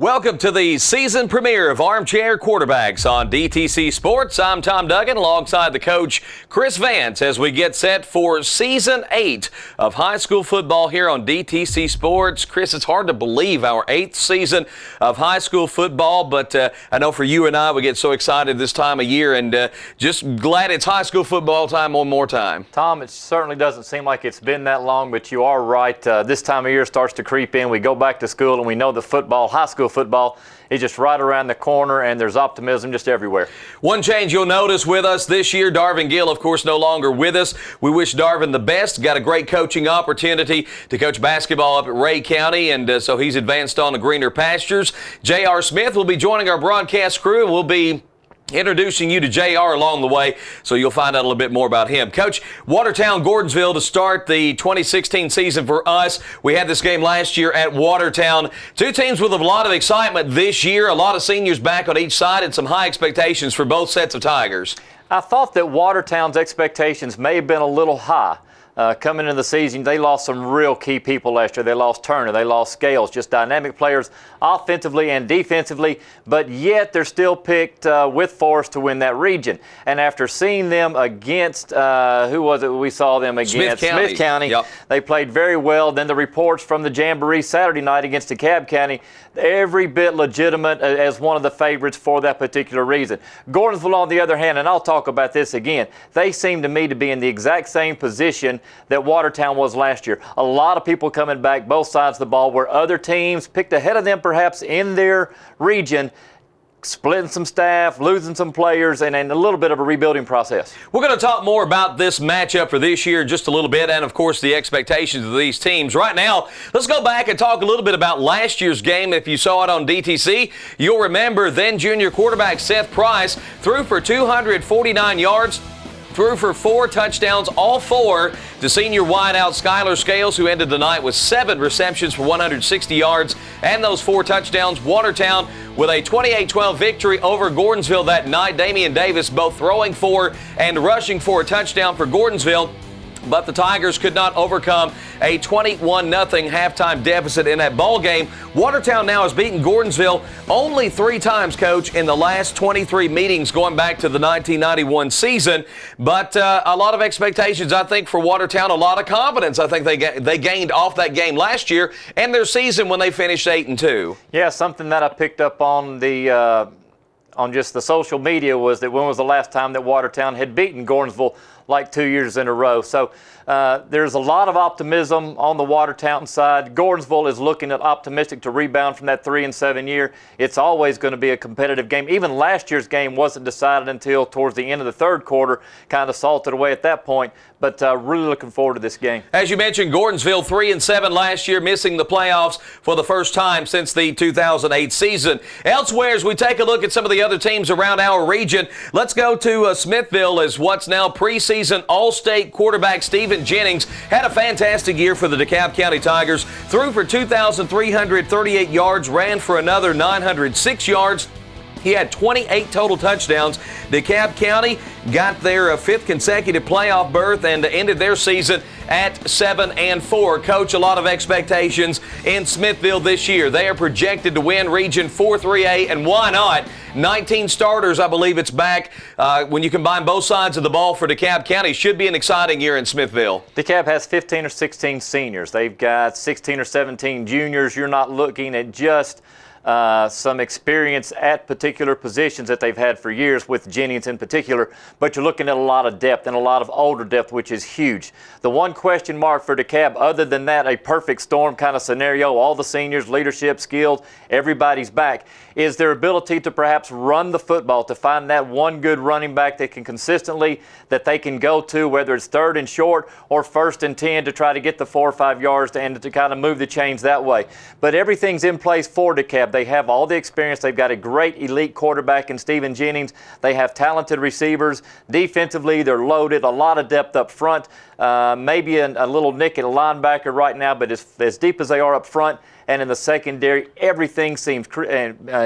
Welcome to the season premiere of Armchair Quarterbacks on DTC Sports. I'm Tom Duggin alongside the coach Chris Vance as we get set for season 8 of high school football here on DTC Sports. Chris, it's hard to believe our 8th season of high school football, but I know for you and I, we get so excited this time of year and just glad it's high school football time one more time. Tom, it certainly doesn't seem like it's been that long, but you are right. This time of year starts to creep in. We go back to school and we know the high school football is just right around the corner, and there's optimism just everywhere. One change you'll notice with us this year, Darvin Gill, of course, no longer with us. We wish Darvin the best. Got a great coaching opportunity to coach basketball up at Ray County, and so he's advanced on to greener pastures. J.R. Smith will be joining our broadcast crew, and we'll be introducing you to JR along the way, so you'll find out a little bit more about him. Coach, Watertown, Gordonsville to start the 2016 season for us. We had this game last year at Watertown. Two teams with a lot of excitement this year, a lot of seniors back on each side, and some high expectations for both sets of Tigers. I thought that Watertown's expectations may have been a little high. Coming into the season, they lost some real key people last year. They lost Turner, they lost Scales, just dynamic players offensively and defensively, but yet they're still picked with Forest to win that region. And after seeing them against, who was it we saw them against? Smith County. Yep. They played very well. Then the reports from the Jamboree Saturday night against DeKalb County, every bit legitimate as one of the favorites for that particular reason. Gordonsville, on the other hand, and I'll talk about this again, they seem to me to be in the exact same position that Watertown was last year. A lot of people coming back both sides of the ball, where other teams picked ahead of them perhaps in their region, splitting some staff, losing some players, and a little bit of a rebuilding process. We're going to talk more about this matchup for this year just a little bit, and of course the expectations of these teams. Right now, let's go back and talk a little bit about last year's game. If you saw it on DTC, you'll remember then junior quarterback Seth Price threw for 249 yards, threw for 4 touchdowns, all 4 to senior wideout Skylar Scales, who ended the night with 7 receptions for 160 yards and those 4 touchdowns. Watertown with a 28-12 victory over Gordonsville that night. Damian Davis both throwing for and rushing for a touchdown for Gordonsville, but the Tigers could not overcome a 21-0 halftime deficit in that ball game. Watertown now has beaten Gordonsville only 3 times, Coach, in the last 23 meetings going back to the 1991 season. But a lot of expectations, I think, for Watertown, a lot of confidence. I think they gained off that game last year and their season when they finished 8-2. Yeah, something that I picked up on on just the social media was that when was the last time that Watertown had beaten Gordonsville like 2 years in a row. So there's a lot of optimism on the Watertown side. Gordonsville is looking at optimistic to rebound from that 3-7 year. It's always going to be a competitive game. Even last year's game wasn't decided until towards the end of the third quarter, kind of salted away at that point. But really looking forward to this game. As you mentioned, Gordonsville 3-7 last year, missing the playoffs for the first time since the 2008 season. Elsewhere, as we take a look at some of the other teams around our region, let's go to Smithville, as what's now preseason All-State quarterback Stephen Jennings had a fantastic year for the DeKalb County Tigers. Threw for 2,338 yards, ran for another 906 yards. He had 28 total touchdowns. DeKalb County got their 5th consecutive playoff berth and ended their season at 7-4. Coach, a lot of expectations in Smithville this year. They are projected to win Region 4-3A, and why not? 19 starters, I believe it's back. When you combine both sides of the ball for DeKalb County, should be an exciting year in Smithville. DeKalb has 15 or 16 seniors. They've got 16 or 17 juniors. You're not looking at just some experience at particular positions that they've had for years, with Jennings in particular, but you're looking at a lot of depth and a lot of older depth, which is huge. The one question mark for DeKalb, other than that, a perfect storm kind of scenario, all the seniors, leadership, skills, everybody's back, is their ability to perhaps run the football, to find that one good running back that can consistently, that they can go to, whether it's 3rd and short or 1st and 10, to try to get the 4 or 5 yards and to kind of move the chains that way. But everything's in place for DeKalb. They have all the experience. They've got a great elite quarterback in Stephen Jennings. They have talented receivers. Defensively, they're loaded, a lot of depth up front. Maybe a little nick at a linebacker right now, but as deep as they are up front, and in the secondary, everything seems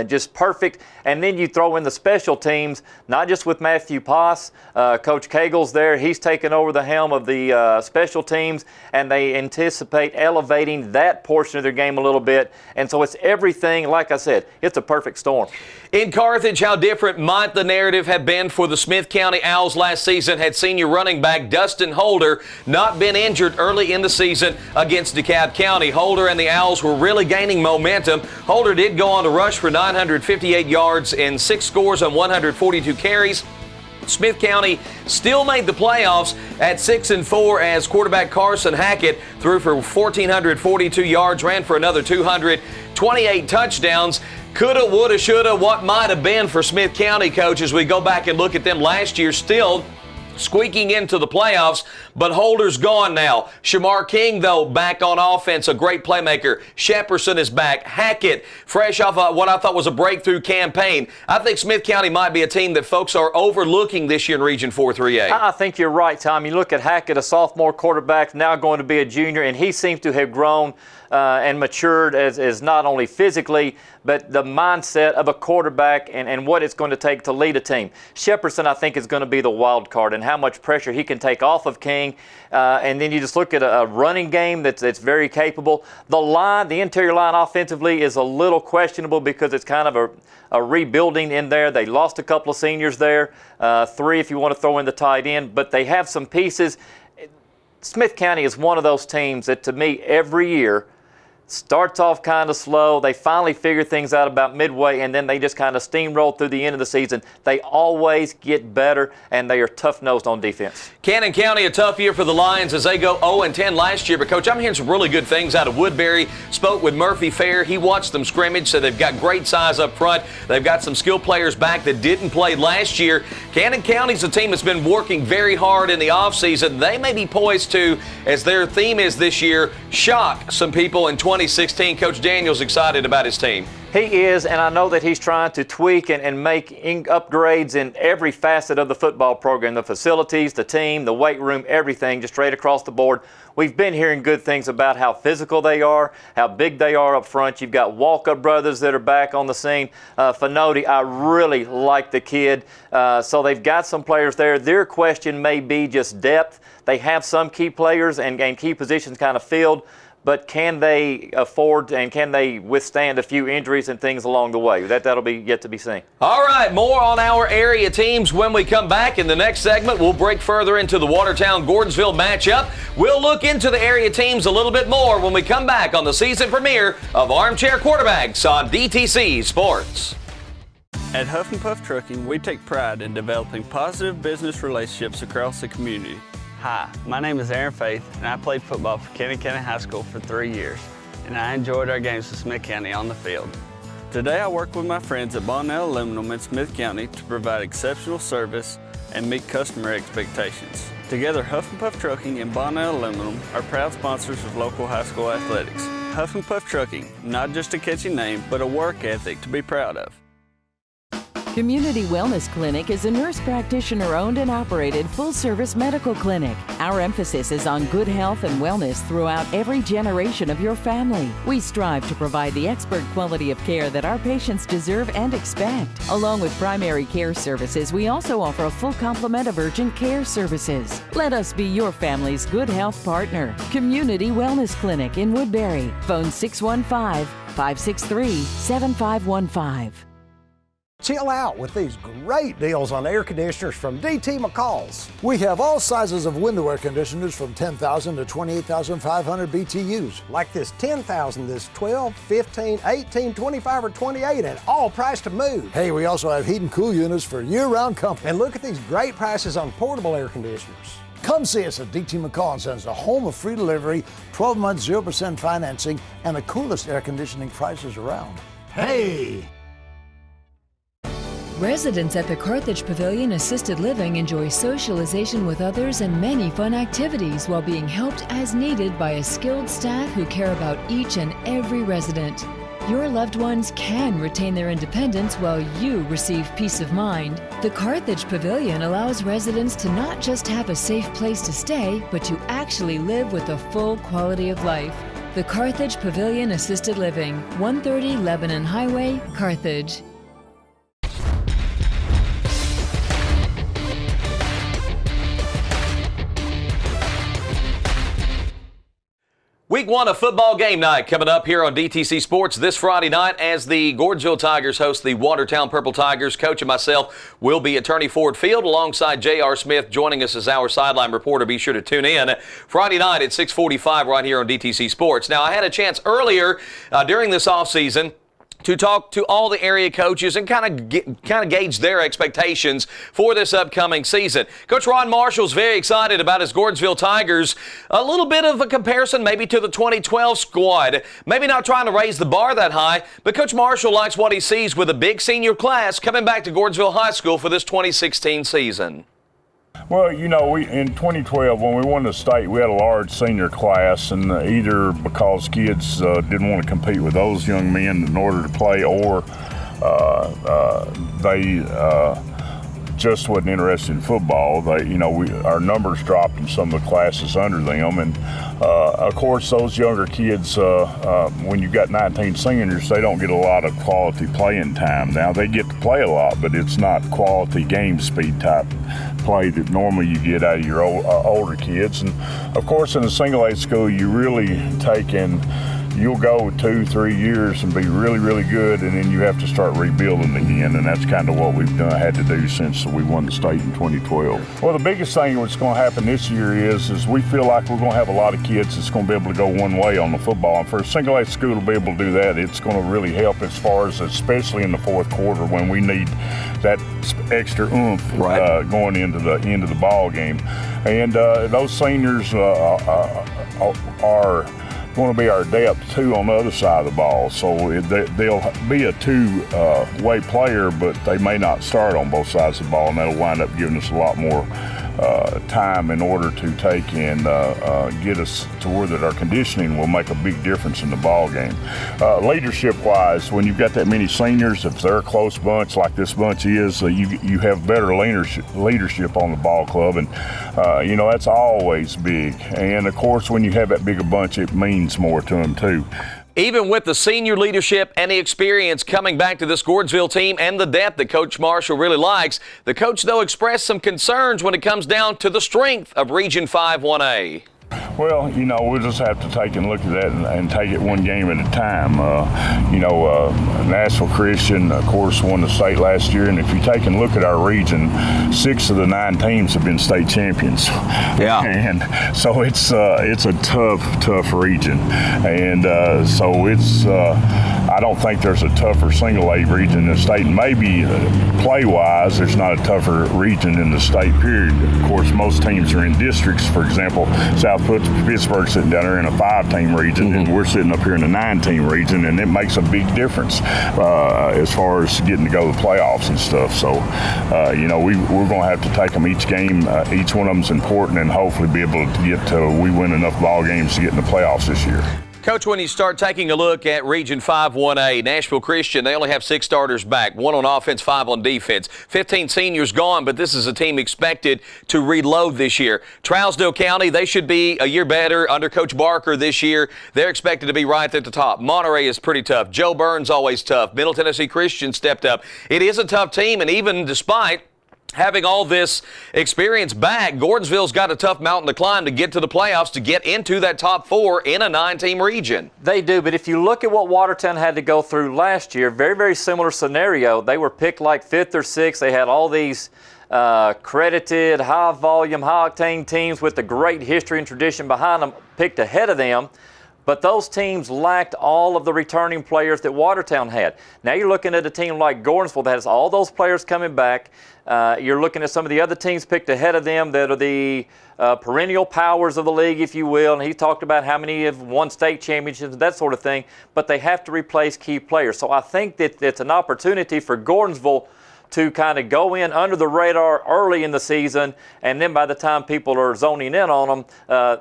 just perfect. And then you throw in the special teams, not just with Matthew Poss, Coach Cagle's there. He's taken over the helm of the special teams, and they anticipate elevating that portion of their game a little bit. And so it's everything, like I said, it's a perfect storm. In Carthage, how different might the narrative have been for the Smith County Owls last season had senior running back Dustin Holder not been injured early in the season against DeKalb County. Holder and the Owls were really gaining momentum. Holder did go on to rush for 958 yards and 6 scores on 142 carries. Smith County still made the playoffs at 6-4 as quarterback Carson Hackett threw for 1,442 yards, ran for another 228 touchdowns. Coulda, woulda, shoulda, what might have been for Smith County, Coach, as we go back and look at them last year, still squeaking into the playoffs, but Holder's gone now. Shamar King, though, back on offense, a great playmaker. Shepperson is back. Hackett, fresh off what I thought was a breakthrough campaign. I think Smith County might be a team that folks are overlooking this year in Region 4-3A. I think you're right, Tom. You look at Hackett, a sophomore quarterback, now going to be a junior, and he seems to have grown and matured as not only physically, but the mindset of a quarterback and what it's going to take to lead a team. Shepperson, I think, is going to be the wild card and how much pressure he can take off of King. And then you just look at a running game that's very capable. The interior line offensively is a little questionable because it's kind of a rebuilding in there. They lost a couple of seniors there, 3 if you want to throw in the tight end, but they have some pieces. Smith County is one of those teams that, to me, every year starts off kind of slow. They finally figure things out about midway, and then they just kind of steamroll through the end of the season. They always get better, and they are tough-nosed on defense. Cannon County, a tough year for the Lions as they go 0-10 last year. But, Coach, I'm hearing some really good things out of Woodbury. Spoke with Murphy Fair. He watched them scrimmage, so they've got great size up front. They've got some skilled players back that didn't play last year. Cannon County's a team that's been working very hard in the offseason. They may be poised to, as their theme is this year, shock some people in 2016. Coach Daniel's excited about his team. He is, and I know that he's trying to tweak and make upgrades in every facet of the football program, the facilities, the team, the weight room, everything, just straight across the board. We've been hearing good things about how physical they are, how big they are up front. You've got Walker brothers that are back on the scene. Finoti, I really like the kid. So they've got some players there. Their question may be just depth. They have some key players and key positions kind of filled. But can they afford and can they withstand a few injuries and things along the way? That'll be yet to be seen. All right, more on our area teams when we come back. In the next segment, we'll break further into the Watertown-Gordonsville matchup. We'll look into the area teams a little bit more when we come back on the season premiere of Armchair Quarterbacks on DTC Sports. At Huff and Puff Trucking, we take pride in developing positive business relationships across the community. Hi, my name is Aaron Faith, and I played football for Cannon County High School for 3 years, and I enjoyed our games with Smith County on the field. Today I work with my friends at Bonnell Aluminum in Smith County to provide exceptional service and meet customer expectations. Together, Huff and Puff Trucking and Bonnell Aluminum are proud sponsors of local high school athletics. Huff and Puff Trucking, not just a catchy name, but a work ethic to be proud of. Community Wellness Clinic is a nurse practitioner-owned and operated full-service medical clinic. Our emphasis is on good health and wellness throughout every generation of your family. We strive to provide the expert quality of care that our patients deserve and expect. Along with primary care services, we also offer a full complement of urgent care services. Let us be your family's good health partner. Community Wellness Clinic in Woodbury. Phone 615-563-7515. Chill out with these great deals on air conditioners from DT McCall's. We have all sizes of window air conditioners from 10,000 to 28,500 BTUs. Like this 10,000, this 12, 15, 18, 25, or 28, and all priced to move. Hey, we also have heat and cool units for year-round comfort. And look at these great prices on portable air conditioners. Come see us at DT McCall and Sons, the home of free delivery, 12 months, 0% financing, and the coolest air conditioning prices around. Hey! Residents at the Carthage Pavilion Assisted Living enjoy socialization with others and many fun activities while being helped as needed by a skilled staff who care about each and every resident. Your loved ones can retain their independence while you receive peace of mind. The Carthage Pavilion allows residents to not just have a safe place to stay, but to actually live with a full quality of life. The Carthage Pavilion Assisted Living, 130 Lebanon Highway, Carthage. Week 1 of football game night coming up here on DTC Sports this Friday night as the Gordonsville Tigers host the Watertown Purple Tigers. Coach and myself will be attorney Ford Field alongside J.R. Smith joining us as our sideline reporter. Be sure to tune in Friday night at 6:45 right here on DTC Sports. Now, I had a chance earlier during this offseason to talk to all the area coaches and kind of gauge their expectations for this upcoming season. Coach Ron Marshall's very excited about his Gordonsville Tigers. A little bit of a comparison maybe to the 2012 squad. Maybe not trying to raise the bar that high, but Coach Marshall likes what he sees with a big senior class coming back to Gordonsville High School for this 2016 season. Well, you know, in 2012, when we won the state, we had a large senior class, and either because kids didn't want to compete with those young men in order to play, or they just wasn't interested in football. Our numbers dropped in some of the classes under them, and of course, those younger kids, when you've got 19 seniors, they don't get a lot of quality playing time. Now, they get to play a lot, but it's not quality game speed type play that normally you get out of your older kids. And of course, in a single A school, you really you'll go 2-3 years and be really, really good, and then you have to start rebuilding again, and that's kind of what we've had to do since we won the state in 2012. Well, the biggest thing that's going to happen this year is we feel like we're going to have a lot of kids that's going to be able to go one way on the football, and for a single A school to be able to do that, it's going to really help as far as, especially in the fourth quarter when we need that extra oomph going into the ball game. And those seniors are going to be our depth too on the other side of the ball. So they'll be a two-way player, but they may not start on both sides of the ball, and that'll wind up giving us a lot more time in order to take and get us to where that our conditioning will make a big difference in the ball game. Leadership-wise, when you've got that many seniors, if they're a close bunch like this bunch is, you have better leadership on the ball club, and that's always big. And of course, when you have that big a bunch, it means more to them too. Even with the senior leadership and the experience coming back to this Gordonsville team and the depth that Coach Marshall really likes, the coach, though, expressed some concerns when it comes down to the strength of Region 5 1A. Well, we'll just have to take and look at that and take it one game at a time. Nashville Christian, of course, won the state last year, and if you take and look at our region, 6 of the 9 teams have been state champions. Yeah. And so it's a tough region, and so it's I don't think there's a tougher single A region in the state. And maybe play-wise, there's not a tougher region in the state, period. Of course, most teams are in districts. For example, South Pittsburgh sitting down there in a 5-team region, and we're sitting up here in a 9-team region, and it makes a big difference as far as getting to go to the playoffs and stuff. So, we're going to have to take them each game. Each one of them is important, and hopefully be able to get to we win enough ball games to get in the playoffs this year. Coach, when you start taking a look at Region 5 1A, Nashville Christian, they only have 6 starters back, 1 on offense, 5 on defense. 15 seniors gone, but this is a team expected to reload this year. Trousdale County, they should be a year better under Coach Barker this year. They're expected to be right at the top. Monterey is pretty tough. Joe Burns always tough. Middle Tennessee Christian stepped up. It is a tough team, and even despite having all this experience back, Gordonsville's got a tough mountain to climb to get to the playoffs, to get into that top 4 in a 9-team region. They do, but if you look at what Watertown had to go through last year, very, very similar scenario. They were picked like 5th or 6th. They had all these credited, high-volume, high-octane teams with a great history and tradition behind them picked ahead of them. But those teams lacked all of the returning players that Watertown had. Now you're looking at a team like Gordonsville that has all those players coming back. You're looking at some of the other teams picked ahead of them that are the perennial powers of the league, if you will. And he talked about how many have won state championships, that sort of thing. But they have to replace key players. So I think that it's an opportunity for Gordonsville to kind of go in under the radar early in the season, and then by the time people are zoning in on them,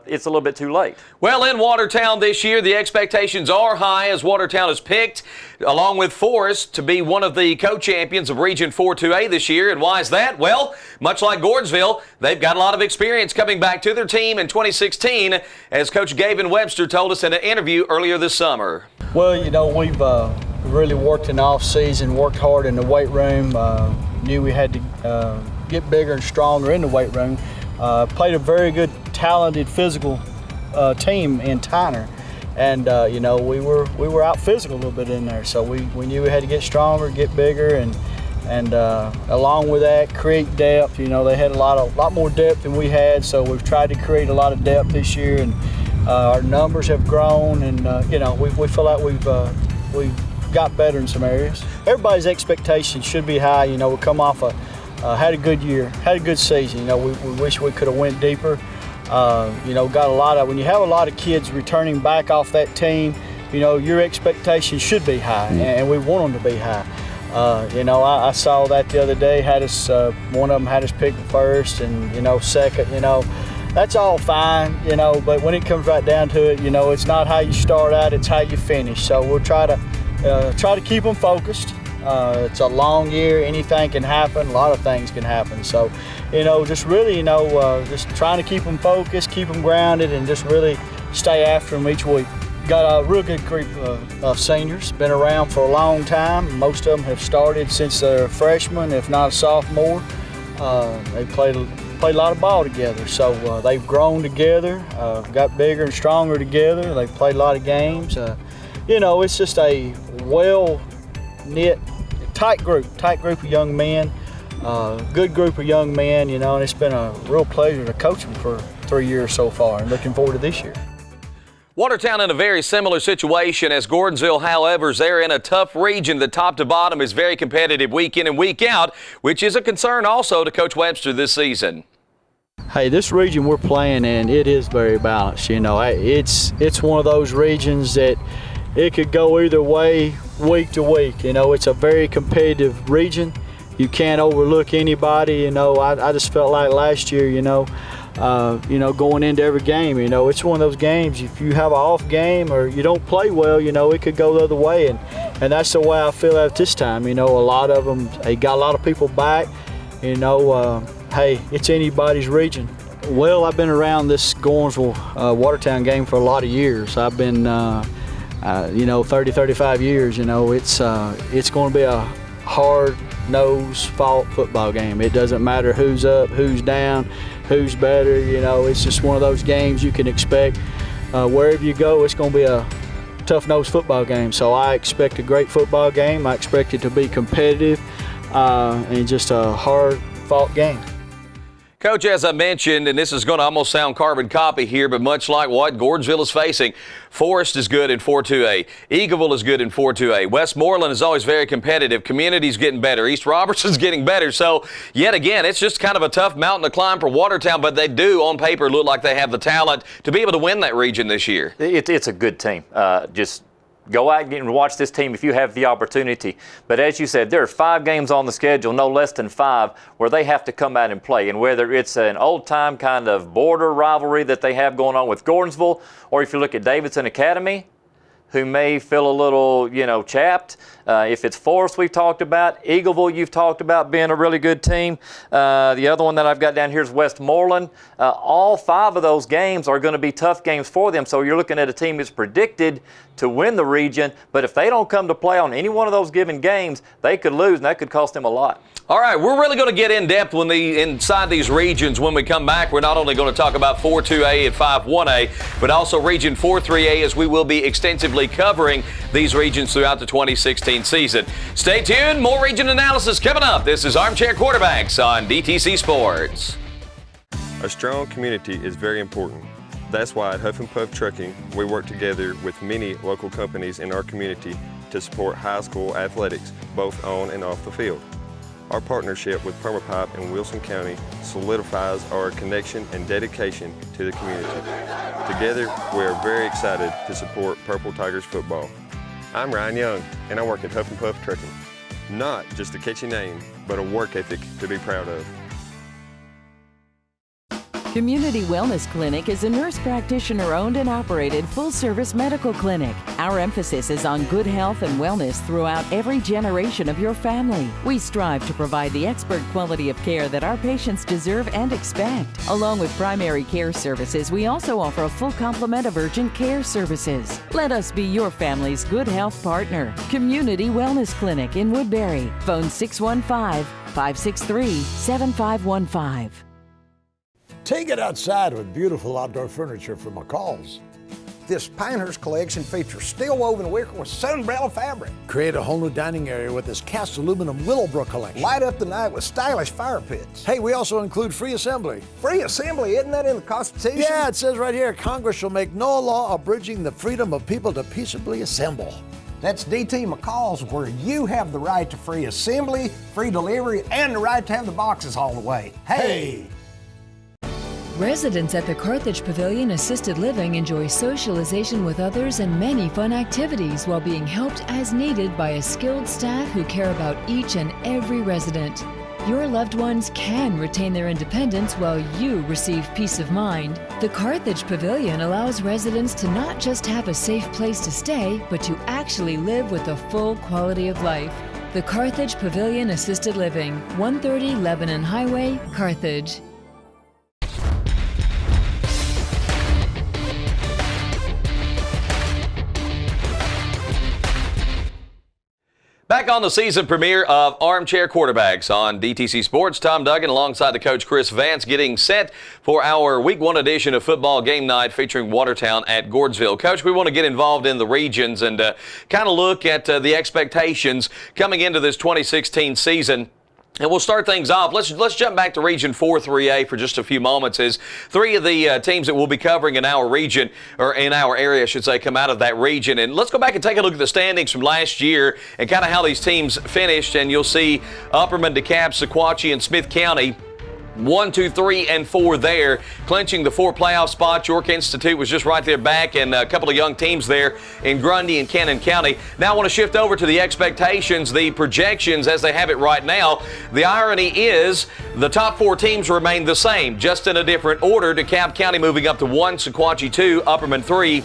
it's a little bit too late. Well, in Watertown this year, the expectations are high as Watertown is picked, along with Forest, to be one of the co-champions of Region 4-2A this year. And why is that? Well, much like Gordonsville, they've got a lot of experience coming back to their team in 2016, as Coach Gavin Webster told us in an interview earlier this summer. Well, you know, we've really worked in the off-season, worked hard in the weight room, knew we had to get bigger and stronger in the weight room, played a very good, talented, physical team in Tyner. And, you know, we were out physical a little bit in there, so we knew we had to get stronger, get bigger, and along with that, create depth. You know, they had a lot more depth than we had, so we've tried to create a lot of depth this year, and our numbers have grown, and you know, we feel like we've got better in some areas. Everybody's expectations should be high. You know, we come off had a good year, had a good season. You know, we wish we could have went deeper. You know, when you have a lot of kids returning back off that team, you know, your expectations should be high, and we want them to be high. You know, I saw that the other day, one of them had us picked first and, you know, second, you know. That's all fine, you know, but when it comes right down to it, you know, it's not how you start out, it's how you finish. So we'll try to keep them focused. It's a long year, anything can happen, a lot of things can happen. So, you know, just really, you know, just trying to keep them focused, keep them grounded, and just really stay after them each week. Got a real good group of seniors, been around for a long time. Most of them have started since they're a freshman, if not a sophomore. They played a lot of ball together, so they've grown together, got bigger and stronger together. They've played a lot of games. You know, it's just a well-knit, tight group of young men, good group of young men, you know, and it's been a real pleasure to coach them for 3 years so far, and looking forward to this year. Watertown in a very similar situation as Gordonsville, however, they're in a tough region. The top to bottom is very competitive week in and week out, which is a concern also to Coach Webster this season. Hey, this region we're playing in, it is very balanced. You know, it's one of those regions that it could go either way week to week. You know, it's a very competitive region. You can't overlook anybody. You know, I just felt like last year, you know, going into every game, you know, it's one of those games, if you have an off game or you don't play well, you know, it could go the other way. And that's the way I feel at this time. You know, a lot of them, they got a lot of people back. You know, hey, it's anybody's region. Well, I've been around this Gordonsville Watertown game for a lot of years. I've been, 30, 35 years. You know, it's going to be a hard-nosed, fought football game. It doesn't matter who's up, who's down, who's better. You know, it's just one of those games you can expect. Wherever you go, it's going to be a tough-nosed football game. So I expect a great football game. I expect it to be competitive and just a hard-fought game. Coach, as I mentioned, and this is going to almost sound carbon copy here, but much like what Gordonsville is facing, Forest is good in 4-2A. Eagleville is good in 4-2A. Westmoreland is always very competitive. Community's getting better. East Robertson's getting better. So, yet again, it's just kind of a tough mountain to climb for Watertown, but they do, on paper, look like they have the talent to be able to win that region this year. It's a good team. Just go out and watch this team if you have the opportunity. But as you said, there are 5 games on the schedule, no less than 5, where they have to come out and play. And whether it's an old-time kind of border rivalry that they have going on with Gordonsville, or if you look at Davidson Academy, who may feel a little, chapped. If it's Forest we've talked about, Eagleville you've talked about being a really good team. The other one that I've got down here is Westmoreland. All 5 of those games are going to be tough games for them. So you're looking at a team that's predicted to win the region, but if they don't come to play on any one of those given games, they could lose, and that could cost them a lot. All right, we're really going to get in depth inside these regions when we come back. We're not only going to talk about 4-2A and 5-1A, but also Region 4-3A, as we will be extensively covering these regions throughout the 2016 season. Stay tuned. More region analysis coming up. This is Armchair Quarterbacks on DTC Sports. A strong community is very important. That's why at Huff and Puff Trucking, we work together with many local companies in our community to support high school athletics, both on and off the field. Our partnership with Permapipe in Wilson County solidifies our connection and dedication to the community. Together, we are very excited to support Purple Tigers football. I'm Ryan Young, and I work at Huff and Puff Trucking. not just a catchy name, but a work ethic to be proud of. Community Wellness Clinic is a nurse practitioner-owned and operated full-service medical clinic. Our emphasis is on good health and wellness throughout every generation of your family. We strive to provide the expert quality of care that our patients deserve and expect. Along with primary care services, we also offer a full complement of urgent care services. Let us be your family's good health partner. Community Wellness Clinic in Woodbury. Phone 615-563-7515. Take it outside with beautiful outdoor furniture from McCall's. This Pinehurst collection features steel woven wicker with sunbrella fabric. Create a whole new dining area with this cast aluminum Willowbrook collection. Light up the night with stylish fire pits. Hey, we also include free assembly. Free assembly, isn't that in the Constitution? Yeah, it says right here, Congress shall make no law abridging the freedom of people to peaceably assemble. That's DT McCall's, where you have the right to free assembly, free delivery, and the right to have the boxes hauled away. Hey! Residents at the Carthage Pavilion Assisted Living enjoy socialization with others and many fun activities while being helped as needed by a skilled staff who care about each and every resident. Your loved ones can retain their independence while you receive peace of mind. The Carthage Pavilion allows residents to not just have a safe place to stay, but to actually live with a full quality of life. The Carthage Pavilion Assisted Living, 130 Lebanon Highway, Carthage. Back on the season premiere of Armchair Quarterbacks on DTC Sports. Tom Duggin alongside the coach Chris Vance getting set for our Week 1 edition of Football Game Night featuring Watertown at Gordonsville. Coach, we want to get involved in the regions and kind of look at the expectations coming into this 2016 season. And we'll start things off. Let's jump back to Region 4 3A for just a few moments as three of the teams that we'll be covering in our region, or in our area, I should say, come out of that region. And let's go back and take a look at the standings from last year and kind of how these teams finished. And you'll see Upperman, DeKalb, Sequatchie, and Smith County 1, 2, 3, and 4 there, clinching the 4 playoff spots. York Institute was just right there back, and a couple of young teams there in Grundy and Cannon County. Now I want to shift over to the expectations, the projections as they have it right now. The irony is the top 4 teams remain the same, just in a different order. DeKalb County moving up to 1, Sequatchie 2, Upperman 3,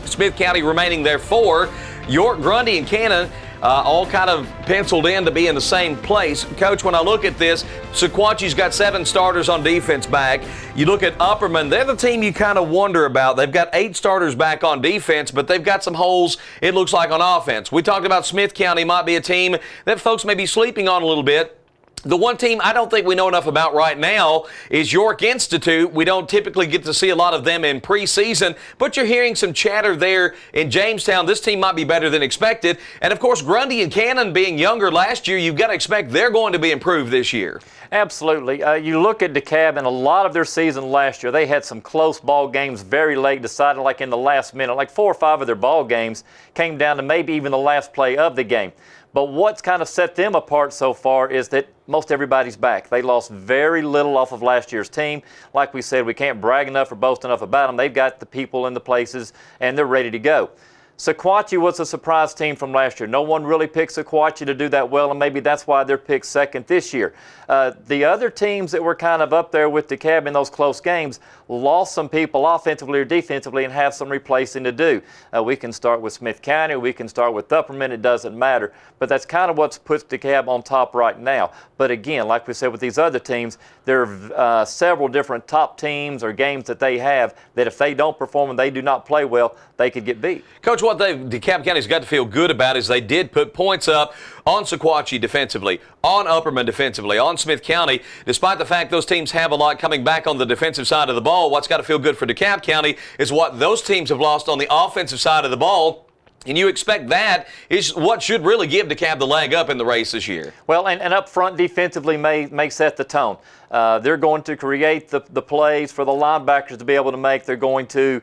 Smith County remaining there 4. York, Grundy, and Cannon all kind of penciled in to be in the same place. Coach, when I look at this, Sequatchie's got 7 starters on defense back. You look at Upperman, they're the team you kind of wonder about. They've got 8 starters back on defense, but they've got some holes, it looks like, on offense. We talked about Smith County might be a team that folks may be sleeping on a little bit. The one team I don't think we know enough about right now is York Institute. We don't typically get to see a lot of them in preseason, but you're hearing some chatter there in Jamestown. This team might be better than expected. And, of course, Grundy and Cannon being younger last year, you've got to expect they're going to be improved this year. Absolutely. You look at DeKalb, and a lot of their season last year, they had some close ball games very late, decided like in the last minute. Like 4 or 5 of their ball games came down to maybe even the last play of the game. But what's kind of set them apart so far is that most everybody's back. They lost very little off of last year's team. Like we said, we can't brag enough or boast enough about them. They've got the people in the places, and they're ready to go. Sequatchie was a surprise team from last year. No one really picked Sequatchie to do that well, and maybe that's why they're picked second this year. The other teams that were kind of up there with DeKalb in those close games lost some people offensively or defensively and have some replacing to do. We can start with Smith County. We can start with Upperman. It doesn't matter. But that's kind of what's puts DeKalb on top right now. But again, like we said with these other teams, there are several different top teams or games that they have that if they don't perform and they do not play well, they could get beat. Coach, what DeKalb County's got to feel good about is they did put points up on Sequatchie defensively, on Upperman defensively, on Smith County. Despite the fact those teams have a lot coming back on the defensive side of the ball, what's got to feel good for DeKalb County is what those teams have lost on the offensive side of the ball. And you expect that is what should really give DeKalb the leg up in the race this year. Well, and up front defensively may set the tone. They're going to create the plays for the linebackers to be able to make. They're going to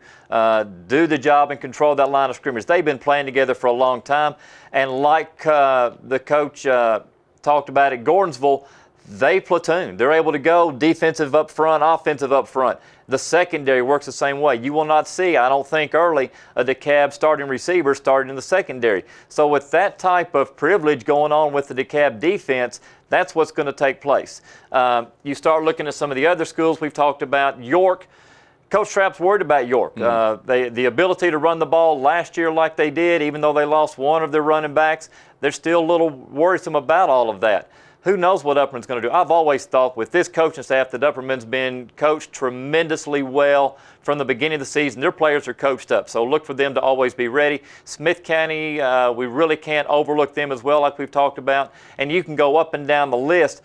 do the job and control that line of scrimmage. They've been playing together for a long time. And like the coach talked about at Gordonsville, they platoon. They're able to go defensive up front, offensive up front. The secondary works the same way. You will not see, I don't think, early a DeKalb starting receiver starting in the secondary. So with that type of privilege going on with the DeKalb defense, that's what's going to take place. You start looking at some of the other schools we've talked about. York, Coach Trapp's worried about York. The ability to run the ball last year like they did, even though they lost one of their running backs, they're still a little worrisome about all of that. Who knows what Upperman's going to do? I've always thought with this coaching staff that Upperman's been coached tremendously well from the beginning of the season. Their players are coached up, so look for them to always be ready. Smith County, we really can't overlook them as well, like we've talked about. And you can go up and down the list.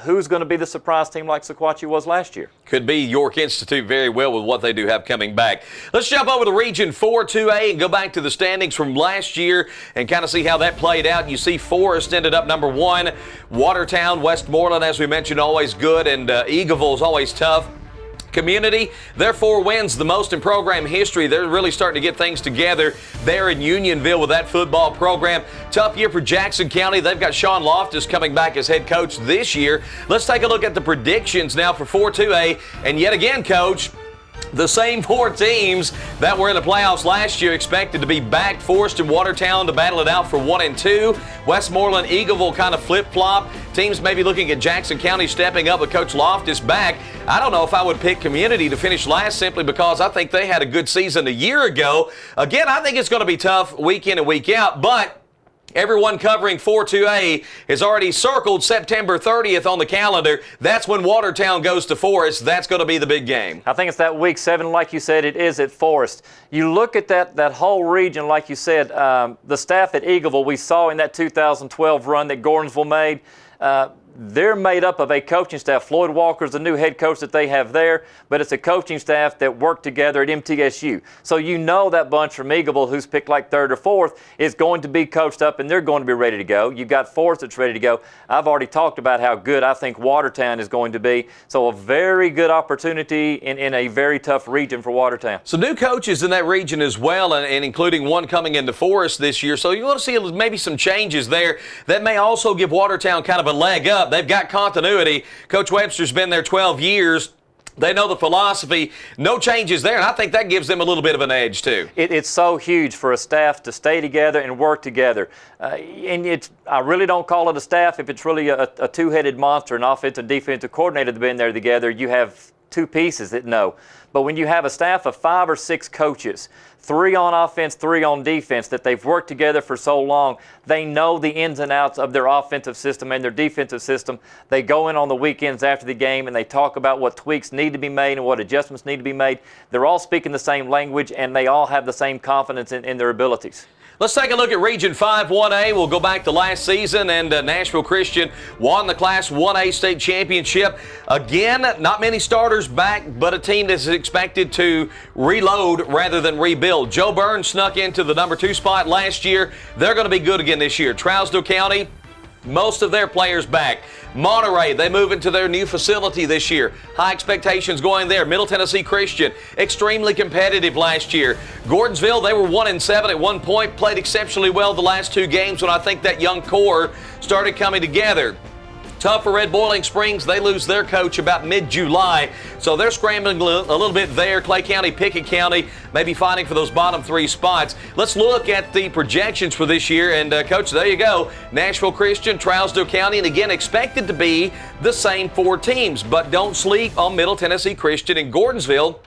Who's going to be the surprise team like Sequatchie was last year? Could be York Institute very well with what they do have coming back. Let's jump over to Region 4 2A and go back to the standings from last year and kind of see how that played out. You see Forest ended up number 1. Watertown, Westmoreland, as we mentioned, always good, and Eagleville is always tough. Community, their 4 wins, the most in program history. They're really starting to get things together there in Unionville with that football program. Tough year for Jackson County. They've got Sean Loftus coming back as head coach this year. Let's take a look at the predictions now for 4-2A. And yet again, Coach, the same 4 teams that were in the playoffs last year expected to be back. Forest and Watertown to battle it out for 1 and 2. Westmoreland, Eagleville kind of flip-flop. Teams maybe looking at Jackson County stepping up with Coach Loftus back. I don't know if I would pick Community to finish last simply because I think they had a good season a year ago. Again, I think it's going to be tough week in and week out, but everyone covering 4-2A has already circled September 30th on the calendar. That's when Watertown goes to Forest. That's going to be the big game. I think it's that week 7, like you said, it is at Forest. You look at that whole region, like you said, the staff at Eagleville we saw in that 2012 run that Gordonsville made. They're made up of a coaching staff. Floyd Walker's the new head coach that they have there, but it's a coaching staff that worked together at MTSU. So you know that bunch from Eagleville who's picked like 3rd or 4th is going to be coached up and they're going to be ready to go. You've got Forest that's ready to go. I've already talked about how good I think Watertown is going to be. So a very good opportunity in a very tough region for Watertown. Some new coaches in that region as well, and including one coming into Forest this year. So you want to see maybe some changes there that may also give Watertown kind of a leg up. They've got continuity. Coach Webster's been there 12 years. They know the philosophy. No changes there, and I think that gives them a little bit of an edge, too. It's so huge for a staff to stay together and work together. And I really don't call it a staff if it's really a two-headed monster, an offensive and defensive coordinator that's been there together. You have 2 pieces that know. But when you have a staff of 5 or 6 coaches, 3 on offense, 3 on defense, that they've worked together for so long, they know the ins and outs of their offensive system and their defensive system. They go in on the weekends after the game and they talk about what tweaks need to be made and what adjustments need to be made. They're all speaking the same language and they all have the same confidence in their abilities. Let's take a look at Region 5 1A. We'll go back to last season, and Nashville Christian won the Class 1A state championship. Again, not many starters back, but a team that's expected to reload rather than rebuild. Joe Burns snuck into the number 2 spot last year. They're going to be good again this year. Trousdale County, most of their players back. Monterey, they move into their new facility this year. High expectations going there. Middle Tennessee Christian, extremely competitive last year. Gordonsville, they were 1-7 at one point, played exceptionally well the last 2 games when I think that young core started coming together. Tough for Red Boiling Springs. They lose their coach about mid-July, so they're scrambling a little bit there. Clay County, Pickett County, maybe fighting for those bottom 3 spots. Let's look at the projections for this year, and Coach, there you go. Nashville Christian, Trousdale County, and again, expected to be the same 4 teams, but don't sleep on Middle Tennessee Christian and Gordonsville.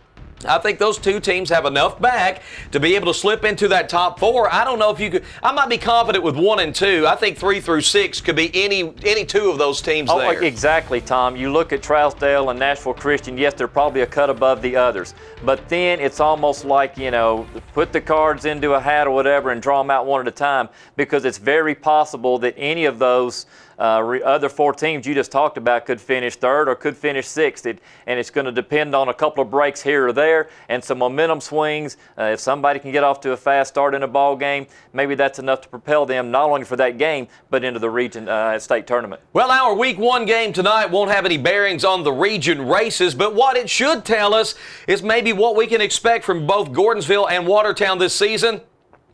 I think those 2 teams have enough back to be able to slip into that top 4. I don't know if you could. I might be confident with 1 and 2. I think 3 through 6 could be any 2 of those teams there. Exactly, Tom. You look at Trousdale and Nashville Christian, yes, they're probably a cut above the others. But then it's almost like, put the cards into a hat or whatever and draw them out one at a time, because it's very possible that any of those other 4 teams you just talked about could finish 3rd or could finish 6th. And it's going to depend on a couple of breaks here or there and some momentum swings. If somebody can get off to a fast start in a ball game, maybe that's enough to propel them not only for that game, but into the region state tournament. Well, our Week 1 game tonight won't have any bearings on the region races, but what it should tell us is maybe what we can expect from both Gordonsville and Watertown this season.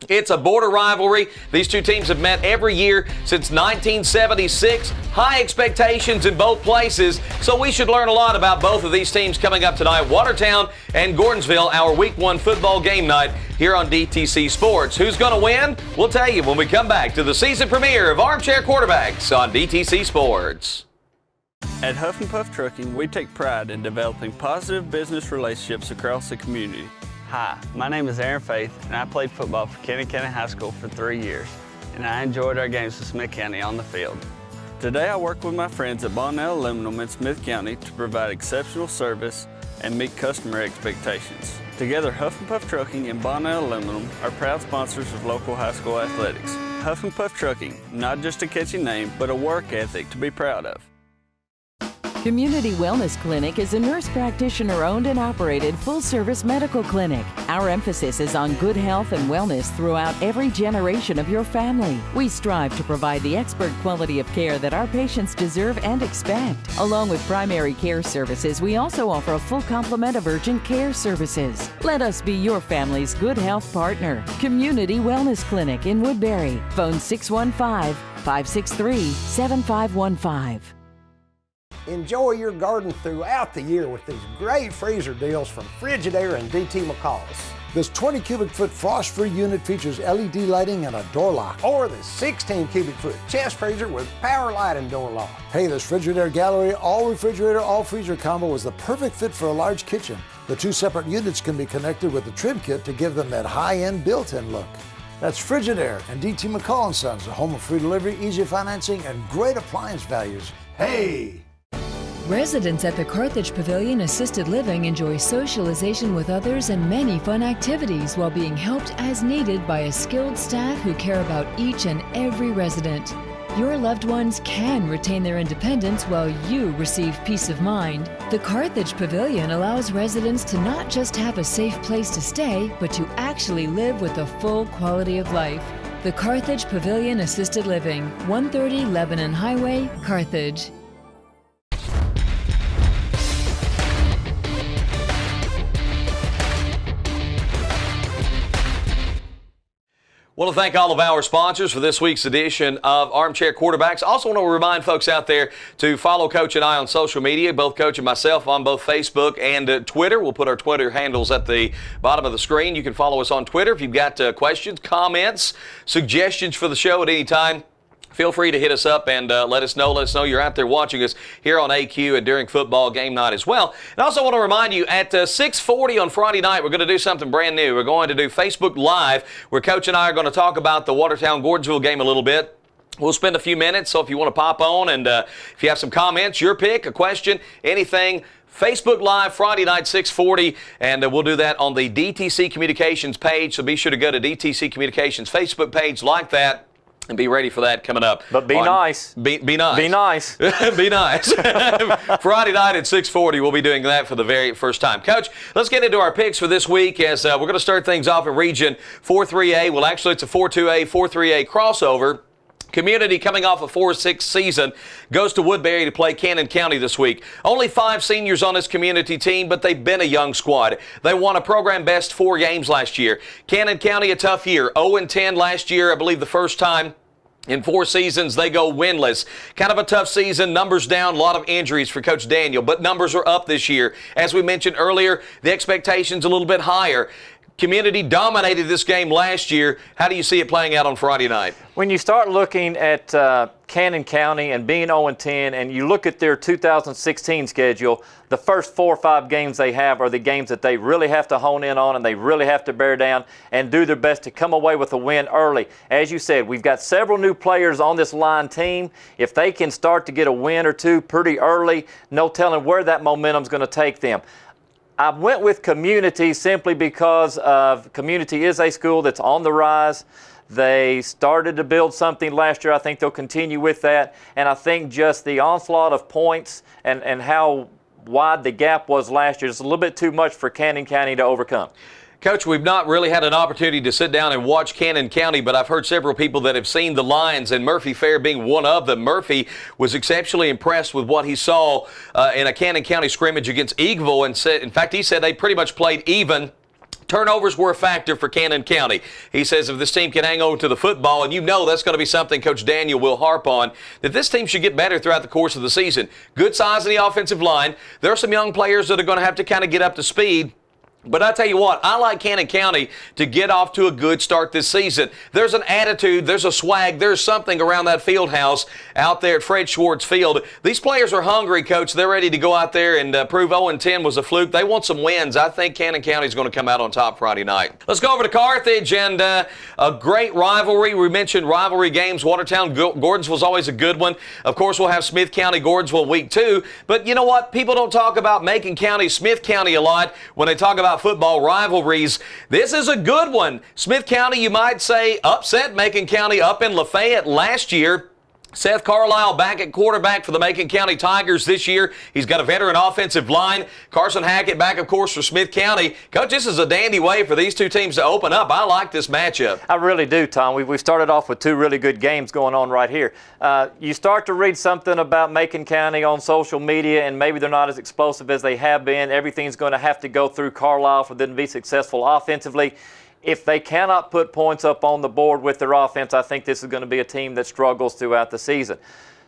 It's a border rivalry. These two teams have met every year since 1976. High expectations in both places, so we should learn a lot about both of these teams coming up tonight. Watertown and Gordonsville, our Week 1 football game night here on DTC Sports. Who's going to win? We'll tell you when we come back to the season premiere of Armchair Quarterbacks on DTC Sports. At Huff and Puff Trucking, we take pride in developing positive business relationships across the community. Hi, my name is Aaron Faith, and I played football for Cannon County High School for 3 years, and I enjoyed our games with Smith County on the field. Today I work with my friends at Bonnell Aluminum in Smith County to provide exceptional service and meet customer expectations. Together, Huff and Puff Trucking and Bonnell Aluminum are proud sponsors of local high school athletics. Huff and Puff Trucking, not just a catchy name, but a work ethic to be proud of. Community Wellness Clinic is a nurse practitioner-owned and operated full-service medical clinic. Our emphasis is on good health and wellness throughout every generation of your family. We strive to provide the expert quality of care that our patients deserve and expect. Along with primary care services, we also offer a full complement of urgent care services. Let us be your family's good health partner. Community Wellness Clinic in Woodbury. Phone 615-563-7515. Enjoy your garden throughout the year with these great freezer deals from Frigidaire and DT McCall's. This 20 cubic foot frost-free unit features LED lighting and a door lock. Or the 16 cubic foot chest freezer with power light and door lock. Hey, this Frigidaire Gallery all refrigerator, all freezer combo is the perfect fit for a large kitchen. The two separate units can be connected with the trim kit to give them that high-end built-in look. That's Frigidaire and DT McCall & Sons, the home of free delivery, easy financing, and great appliance values. Hey! Residents at the Carthage Pavilion Assisted Living enjoy socialization with others and many fun activities while being helped as needed by a skilled staff who care about each and every resident. Your loved ones can retain their independence while you receive peace of mind. The Carthage Pavilion allows residents to not just have a safe place to stay, but to actually live with a full quality of life. The Carthage Pavilion Assisted Living, 130 Lebanon Highway, Carthage. I want to thank all of our sponsors for this week's edition of Armchair Quarterbacks. Also want to remind folks out there to follow Coach and I on social media, both Coach and myself on both Facebook and Twitter. We'll put our Twitter handles at the bottom of the screen. You can follow us on Twitter if you've got questions, comments, suggestions for the show at any time. Feel free to hit us up and let us know you're out there watching us here on AQ and during football game night as well. And I also want to remind you, at 6:40 on Friday night, we're going to do something brand new. We're going to do Facebook Live, where Coach and I are going to talk about the Watertown-Gordonsville game a little bit. We'll spend a few minutes, so if you want to pop on and if you have some comments, your pick, a question, anything, Facebook Live Friday night, 6:40, and we'll do that on the DTC Communications page. So be sure to go to DTC Communications Facebook page, like that, and be ready for that coming up. But be nice. Be nice. Be nice. Be nice. Friday night at 6:40, we'll be doing that for the very first time. Coach, let's get into our picks for this week as we're going to start things off in Region 4-3A. Well, actually, it's a 4-2A, 4-3A crossover. Community, coming off a 4-6 season, goes to Woodbury to play Cannon County this week. Only 5 seniors on this Community team, but they've been a young squad. They won a program best 4 games last year. Cannon County, a tough year. 0-10 last year, I believe the first time in 4 seasons they go winless. Kind of a tough season, numbers down, a lot of injuries for Coach Daniel, but numbers are up this year. As we mentioned earlier, the expectations a little bit higher. Community dominated this game last year. How do you see it playing out on Friday night? When you start looking at Cannon County and being 0-10, and you look at their 2016 schedule, the first 4 or 5 games they have are the games that they really have to hone in on and they really have to bear down and do their best to come away with a win early. As you said, we've got several new players on this line team. If they can start to get a win or two pretty early, no telling where that momentum's going to take them. I went with Community simply because Community is a school that's on the rise. They started to build something last year. I think they'll continue with that. And I think just the onslaught of points and how wide the gap was last year is a little bit too much for Cannon County to overcome. Coach, we've not really had an opportunity to sit down and watch Cannon County, but I've heard several people that have seen the Lions, and Murphy Fair being one of them. Murphy was exceptionally impressed with what he saw in a Cannon County scrimmage against Eagleville, and said, in fact, he said they pretty much played even Turnovers were a factor for Cannon County. He says if this team can hang on to the football, and you know that's going to be something Coach Daniel will harp on, that this team should get better throughout the course of the season. Good size in the offensive line. There are some young players that are going to have to kind of get up to speed. But I tell you what, I like Cannon County to get off to a good start this season. There's an attitude, there's a swag, there's something around that field house out there at Fred Schwartz Field. These players are hungry, Coach. They're ready to go out there and prove 0-10 was a fluke. They want some wins. I think Cannon County is going to come out on top Friday night. Let's go over to Carthage and a great rivalry. We mentioned rivalry games. Watertown, Gordonsville is always a good one. Of course, we'll have Smith County, Gordonsville week 2. But you know what? People don't talk about Macon County, Smith County a lot when they talk about football rivalries. This is a good one. Smith County, you might say, upset Macon County up in Lafayette last year. Seth Carlisle back at quarterback for the Macon County Tigers this year. He's got a veteran offensive line. Carson Hackett back, of course, for Smith County. Coach, this is a dandy way for these two teams to open up. I like this matchup. I really do, Tom. We've started off with 2 really good games going on right here. You start to read something about Macon County on social media, and maybe they're not as explosive as they have been. Everything's going to have to go through Carlisle for them to be successful offensively. If they cannot put points up on the board with their offense, I think this is going to be a team that struggles throughout the season.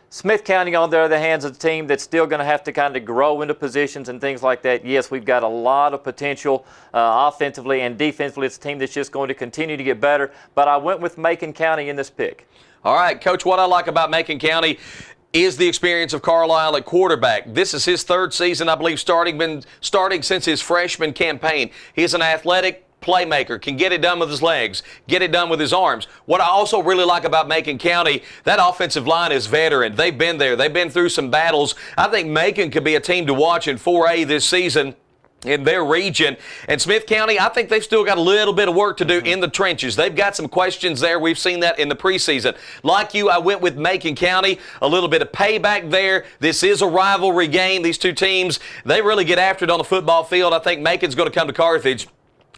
Smith County, on the other hand, is a team that's still going to have to kind of grow into positions and things like that. Yes, we've got a lot of potential offensively and defensively. It's a team that's just going to continue to get better, but I went with Macon County in this pick. All right, Coach, what I like about Macon County is the experience of Carlisle at quarterback. This is his 3rd season, I believe, starting since his freshman campaign. He's an athletic playmaker, can get it done with his legs, get it done with his arms. What I also really like about Macon County, that offensive line is veteran. They've been there. They've been through some battles. I think Macon could be a team to watch in 4A this season in their region. And Smith County, I think they've still got a little bit of work to do in the trenches. They've got some questions there. We've seen that in the preseason. Like you, I went with Macon County, a little bit of payback there. This is a rivalry game. These two teams, they really get after it on the football field. I think Macon's going to come to Carthage,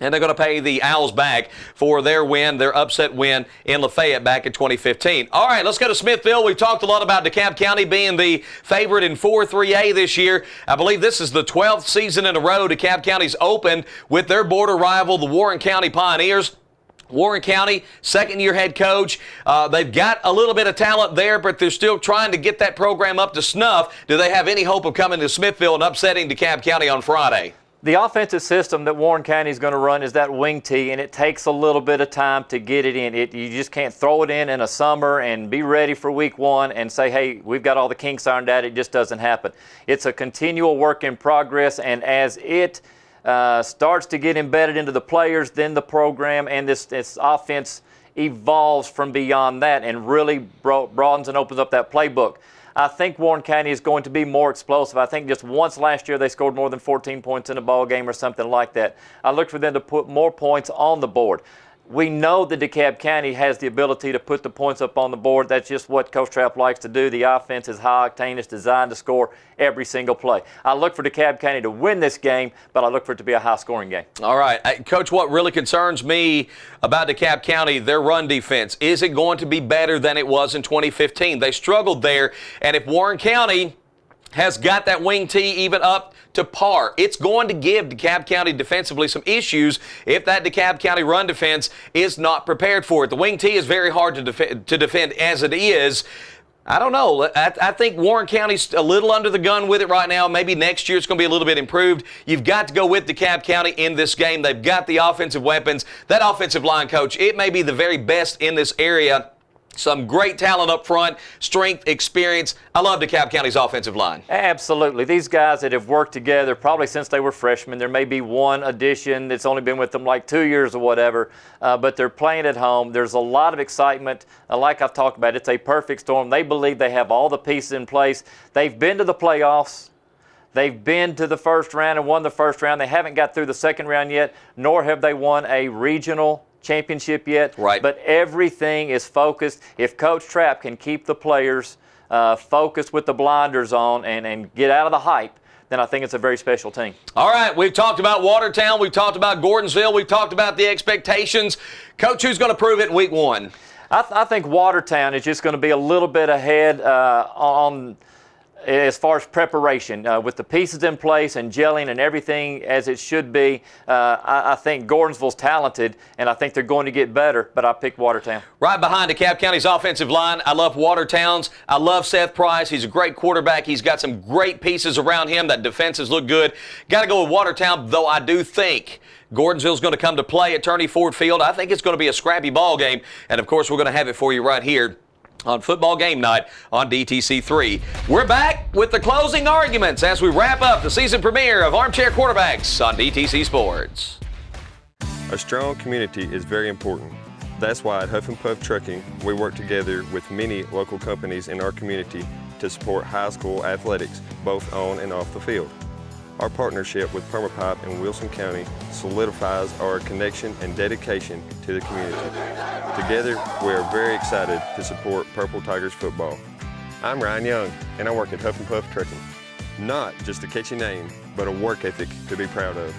and they're going to pay the Owls back for their win, their upset win in Lafayette back in 2015. All right, let's go to Smithville. We've talked a lot about DeKalb County being the favorite in 4-3A this year. I believe this is the 12th season in a row DeKalb County's opened with their border rival, the Warren County Pioneers. Warren County, second-year head coach. They've got a little bit of talent there, but they're still trying to get that program up to snuff. Do they have any hope of coming to Smithville and upsetting DeKalb County on Friday? The offensive system that Warren County is going to run is that wing tee, and it takes a little bit of time to get it in. You just can't throw it in a summer and be ready for week 1 and say, hey, we've got all the kinks ironed out. It just doesn't happen. It's a continual work in progress, and as it starts to get embedded into the players, then the program and this offense evolves from beyond that and really broadens and opens up that playbook. I think Warren County is going to be more explosive. I think just once last year they scored more than 14 points in a ball game or something like that. I look for them to put more points on the board. We know that DeKalb County has the ability to put the points up on the board. That's just what Coach Trapp likes to do. The offense is high octane. It's designed to score every single play. I look for DeKalb County to win this game, but I look for it to be a high-scoring game. All right. Coach, what really concerns me about DeKalb County, their run defense, is it going to be better than it was in 2015? They struggled there, and if Warren County has got that wing tee even up to par, it's going to give DeKalb County defensively some issues if that DeKalb County run defense is not prepared for it. The wing tee is very hard to defend as it is. I don't know. I think Warren County's a little under the gun with it right now. Maybe next year it's going to be a little bit improved. You've got to go with DeKalb County in this game. They've got the offensive weapons. That offensive line, Coach, it may be the very best in this area. Some great talent up front, strength, experience. I love DeKalb County's offensive line. Absolutely. These guys that have worked together probably since they were freshmen. There may be one addition that's only been with them like 2 years or whatever, but they're playing at home. There's a lot of excitement. Like I've talked about, it's a perfect storm. They believe they have all the pieces in place. They've been to the playoffs. They've been to the first round and won the first round. They haven't got through the second round yet, nor have they won a regional championship yet. Right. But everything is focused. If Coach Trapp can keep the players focused with the blinders on and get out of the hype, then I think it's a very special team. All right, we've talked about Watertown. We've talked about Gordonsville. We've talked about the expectations. Coach, who's going to prove it in week 1? I think Watertown is just going to be a little bit ahead on as far as preparation, with the pieces in place and gelling and everything as it should be, I think Gordonsville's talented, and I think they're going to get better, but I picked Watertown. Right behind DeKalb County's offensive line, I love Watertown's. I love Seth Price. He's a great quarterback. He's got some great pieces around him. That defense has looked good. Got to go with Watertown, though I do think Gordonsville's going to come to play at Turney Ford Field. I think it's going to be a scrappy ball game, and of course we're going to have it for you right here on football game night on DTC 3. We're back with the closing arguments as we wrap up the season premiere of Armchair Quarterbacks on DTC Sports. A strong community is very important. That's why at Huff and Puff Trucking, we work together with many local companies in our community to support high school athletics, both on and off the field. Our partnership with Permapipe in Wilson County solidifies our connection and dedication to the community. Together, we are very excited to support Purple Tigers football. I'm Ryan Young, and I work at Huff and Puff Trucking. Not just a catchy name, but a work ethic to be proud of.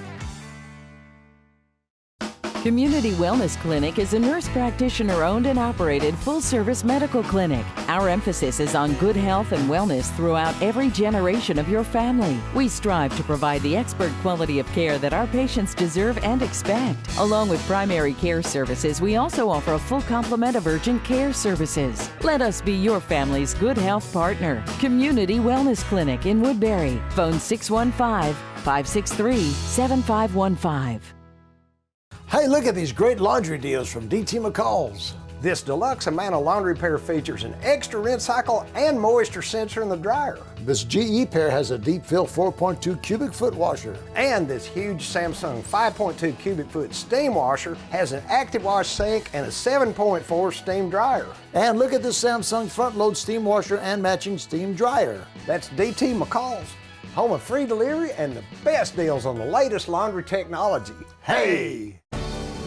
Community Wellness Clinic is a nurse practitioner-owned and operated full-service medical clinic. Our emphasis is on good health and wellness throughout every generation of your family. We strive to provide the expert quality of care that our patients deserve and expect. Along with primary care services, we also offer a full complement of urgent care services. Let us be your family's good health partner. Community Wellness Clinic in Woodbury. Phone 615-563-7515. Hey, look at these great laundry deals from DT McCall's. This deluxe amount of laundry pair features an extra rinse cycle and moisture sensor in the dryer. This GE pair has a deep fill 4.2 cubic foot washer. And this huge Samsung 5.2 cubic foot steam washer has an active wash sink and a 7.4 steam dryer. And look at this Samsung front load steam washer and matching steam dryer. That's DT McCall's, home of free delivery and the best deals on the latest laundry technology. Hey!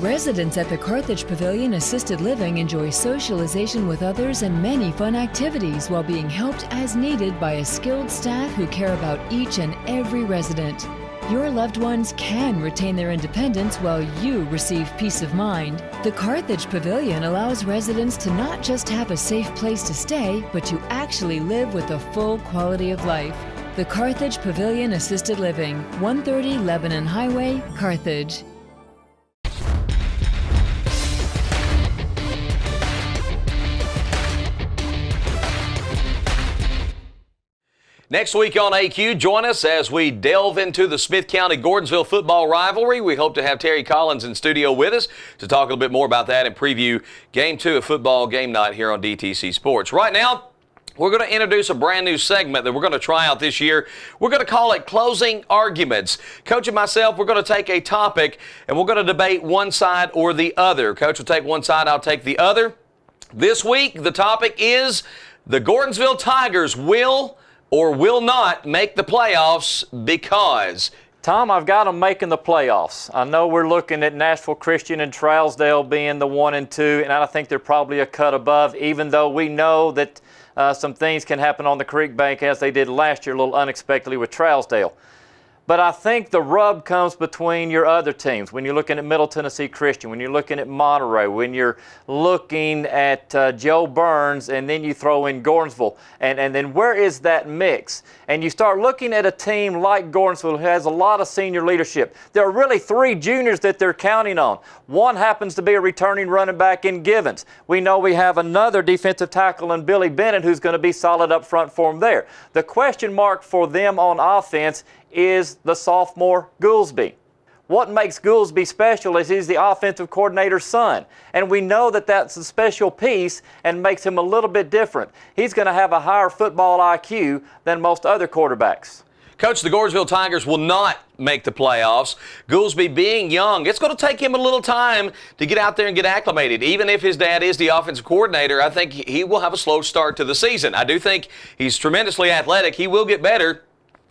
Residents at the Carthage Pavilion Assisted Living enjoy socialization with others and many fun activities while being helped as needed by a skilled staff who care about each and every resident. Your loved ones can retain their independence while you receive peace of mind. The Carthage Pavilion allows residents to not just have a safe place to stay, but to actually live with a full quality of life. The Carthage Pavilion Assisted Living, 130 Lebanon Highway, Carthage. Next week on AQ, join us as we delve into the Smith County-Gordonsville football rivalry. We hope to have Terry Collins in studio with us to talk a little bit more about that and preview Game 2 of football game night here on DTC Sports. Right now, we're going to introduce a brand new segment that we're going to try out this year. We're going to call it Closing Arguments. Coach and myself, we're going to take a topic and we're going to debate one side or the other. Coach will take one side, I'll take the other. This week, the topic is the Gordonsville Tigers will or will not make the playoffs because. Tom, I've got them making the playoffs. I know we're looking at Nashville Christian and Trousdale being the 1 and 2, and I think they're probably a cut above, even though we know that some things can happen on the creek bank as they did last year a little unexpectedly with Trousdale. But I think the rub comes between your other teams. When you're looking at Middle Tennessee Christian, when you're looking at Monterey, when you're looking at Joe Burns, and then you throw in Gordonsville. And then where is that mix? And you start looking at a team like Gordonsville who has a lot of senior leadership. There are really 3 juniors that they're counting on. One happens to be a returning running back in Givens. We know we have another defensive tackle in Billy Bennett who's going to be solid up front for them there. The question mark for them on offense is the sophomore Goolsby. What makes Goolsby special is he's the offensive coordinator's son. And we know that that's a special piece and makes him a little bit different. He's going to have a higher football IQ than most other quarterbacks. Coach, the Gordonsville Tigers will not make the playoffs. Goolsby being young, it's going to take him a little time to get out there and get acclimated. Even if his dad is the offensive coordinator, I think he will have a slow start to the season. I do think he's tremendously athletic. He will get better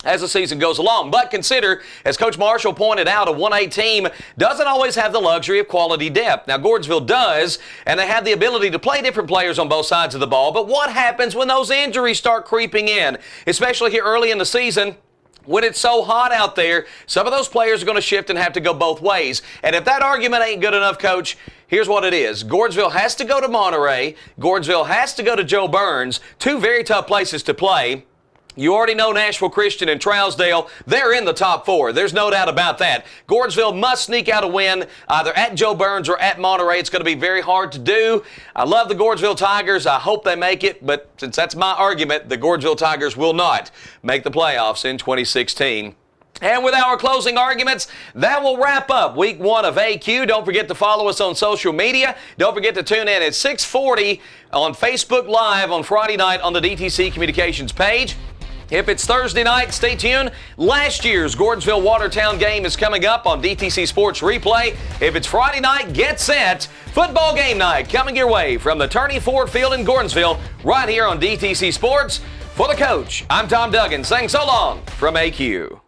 as the season goes along. But consider, as Coach Marshall pointed out, a 1A team doesn't always have the luxury of quality depth. Now, Gordonsville does, and they have the ability to play different players on both sides of the ball. But what happens when those injuries start creeping in, especially here early in the season? When it's so hot out there, some of those players are going to shift and have to go both ways. And if that argument ain't good enough, Coach, here's what it is. Gordonsville has to go to Monterey. Gordonsville has to go to Joe Burns, 2 very tough places to play. You already know Nashville Christian and Trousdale, they're in the top 4. There's no doubt about that. Gordonsville must sneak out a win either at Joe Burns or at Monterey. It's going to be very hard to do. I love the Gordonsville Tigers. I hope they make it, but since that's my argument, the Gordonsville Tigers will not make the playoffs in 2016. And with our closing arguments, that will wrap up week 1 of AQ. Don't forget to follow us on social media. Don't forget to tune in at 6:40 on Facebook Live on Friday night on the DTC Communications page. If it's Thursday night, stay tuned. Last year's Gordonsville-Watertown game is coming up on DTC Sports Replay. If it's Friday night, get set. Football game night coming your way from the Turney Ford Field in Gordonsville right here on DTC Sports. For the coach, I'm Tom Duggin saying so long from AQ.